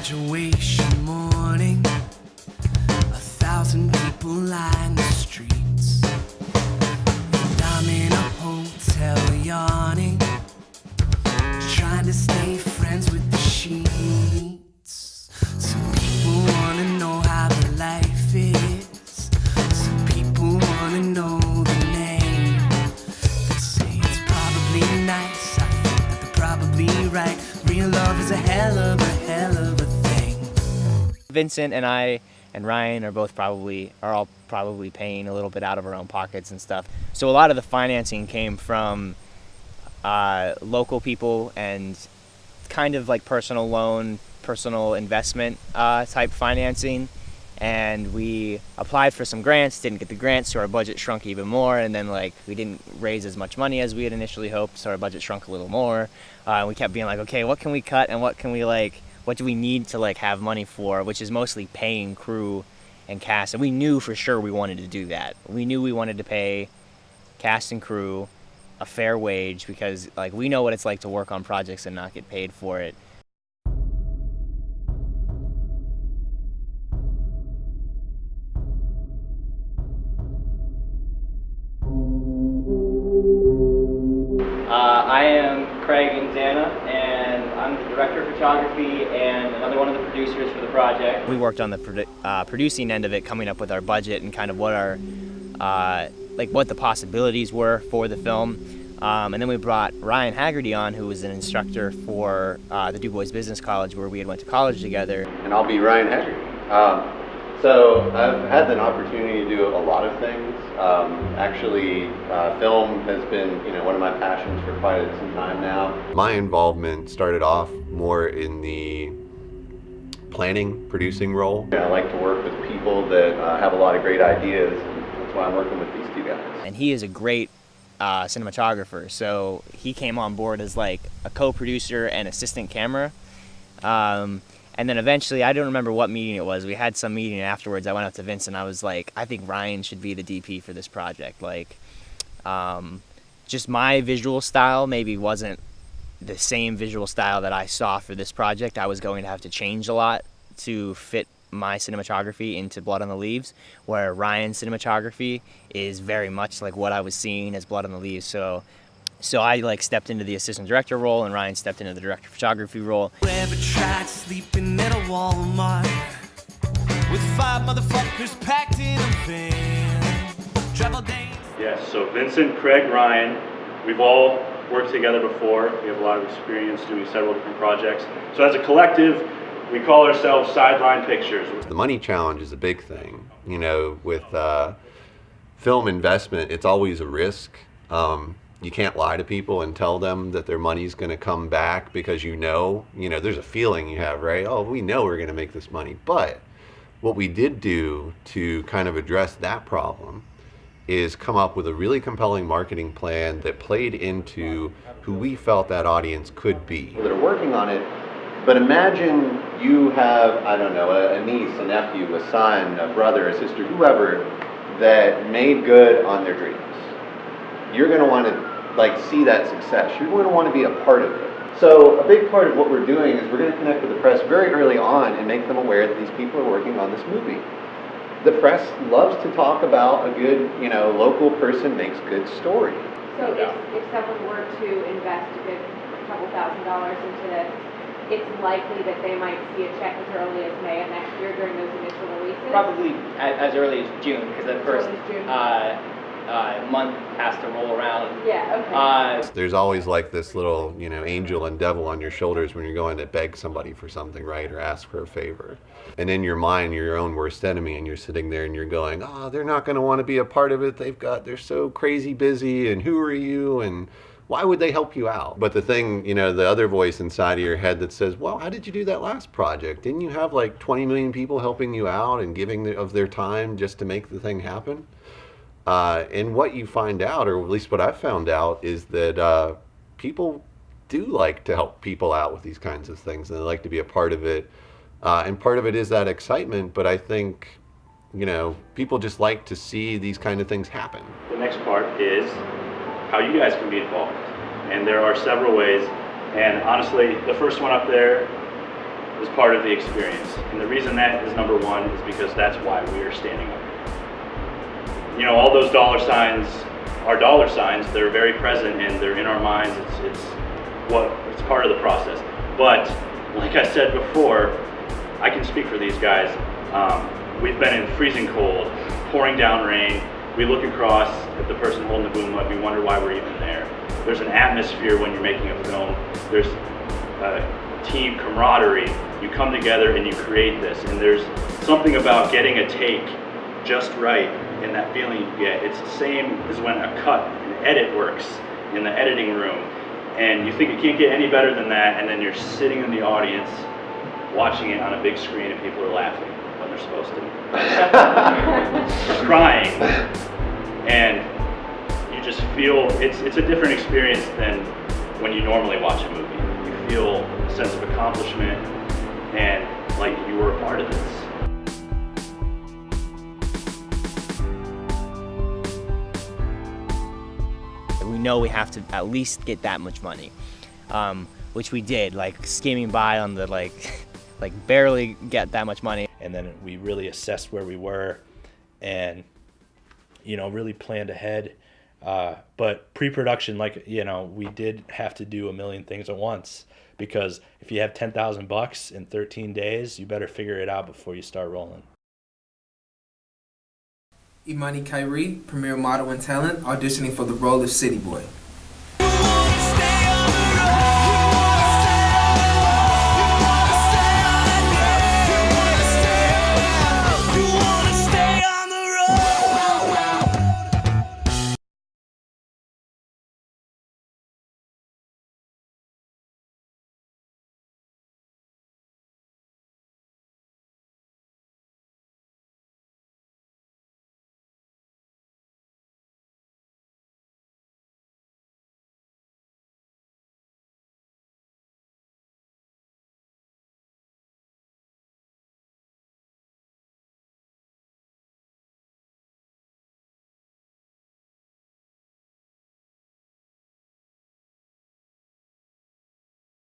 graduation morning, 1,000 people line the streets, and I'm in a hotel yawning, trying to stay friends with the sheets. Some people wanna know how the life is, some people wanna know the name. They say it's probably nice, I think that they're probably right. Real love is a hell of a thing. Vincent and I and Ryan are all probably paying a little bit out of our own pockets and stuff. So a lot of the financing came from local people and kind of like personal loan, personal investment type financing. And we applied for some grants, didn't get the grants, so our budget shrunk even more. And then we didn't raise as much money as we had initially hoped, so our budget shrunk a little more. We kept being like, okay, what can we cut and what do we need to have money for, which is mostly paying crew and cast. And we knew for sure we wanted to do that. We knew we wanted to pay cast and crew a fair wage because we know what it's like to work on projects and not get paid for it. I am Craig and Zana, and I'm the director of photography and another one of the producers for the project. We worked on the producing end of it, coming up with our budget and kind of what our what the possibilities were for the film. And then we brought Ryan Haggerty on, who was an instructor for the Du Bois Business College, where we had went to college together. And I'll be Ryan Haggerty. So I've had an opportunity to do a lot of things. Actually, film has been, one of my passions for quite some time now. My involvement started off more in the planning, producing role. I like to work with people that have a lot of great ideas. That's why I'm working with these two guys. And he is a great cinematographer, so he came on board as a co-producer and assistant camera. And then eventually, I don't remember what meeting it was. We had some meeting afterwards. I went up to Vince and I was like, I think Ryan should be the DP for this project. Just my visual style maybe wasn't the same visual style that I saw for this project. I was going to have to change a lot to fit my cinematography into Blood on the Leaves, where Ryan's cinematography is very much like what I was seeing as Blood on the Leaves. So I stepped into the assistant director role, and Ryan stepped into the director of photography role. Ever tried sleeping at a Walmart with 5 motherfuckers packed in a van? Travel days. Yes, so Vincent, Craig, Ryan, we've all worked together before. We have a lot of experience doing several different projects. So as a collective, we call ourselves Sideline Pictures. The money challenge is a big thing. With film investment, it's always a risk. You can't lie to people and tell them that their money's going to come back because there's a feeling you have, right? Oh, we know we're going to make this money. But what we did do to kind of address that problem is come up with a really compelling marketing plan that played into who we felt that audience could be. They're working on it, but imagine you have, I don't know, a niece, a nephew, a son, a brother, a sister, whoever, that made good on their dreams. You're going to want to see that success. You're going to want to be a part of it. So a big part of what we're doing is we're going to connect with the press very early on and make them aware that these people are working on this movie. The press loves to talk about a good, local person makes good story. So if someone were to invest a good couple $1,000s into this, it's likely that they might see a check as early as May of next year during those initial releases? Probably as early as June, because the first month has to roll around. Yeah, okay. There's always this little, angel and devil on your shoulders when you're going to beg somebody for something, right, or ask for a favor. And in your mind, you're your own worst enemy, and you're sitting there and you're going, they're not going to want to be a part of it. They're so crazy busy, and who are you, and why would they help you out? But the thing, the other voice inside of your head that says, well, how did you do that last project? Didn't you have 20 million people helping you out and giving of their time just to make the thing happen? And what you find out, or at least what I've found out, is that people do like to help people out with these kinds of things, and they like to be a part of it. And part of it is that excitement, but I think, people just like to see these kind of things happen. The next part is how you guys can be involved. And there are several ways. And honestly, the first one up there is part of the experience. And the reason that is number one is because that's why we are standing up. You know, all those dollar signs are dollar signs. They're very present and they're in our minds. It's part of the process. But like I said before, I can speak for these guys. We've been in freezing cold, pouring down rain. We look across at the person holding the boom light. We wonder why we're even there. There's an atmosphere when you're making a film. There's team camaraderie. You come together and you create this. And there's something about getting a take just right and that feeling you get. It's the same as when a cut, an edit works in the editing room. And you think it can't get any better than that. And then you're sitting in the audience watching it on a big screen and people are laughing when they're supposed to. Crying. And you just feel, it's a different experience than when you normally watch a movie. You feel a sense of accomplishment and like you were a part of this. We know we have to at least get that much money, which we did, like skimming by on the like barely get that much money. And then we really assessed where we were and, you know, really planned ahead. But pre-production, like, you know, we did have to do a million things at once, because if you have $10,000 in 13 days, you better figure it out before you start rolling. Imani Khiry, premier model and talent, auditioning for the role of City Boy.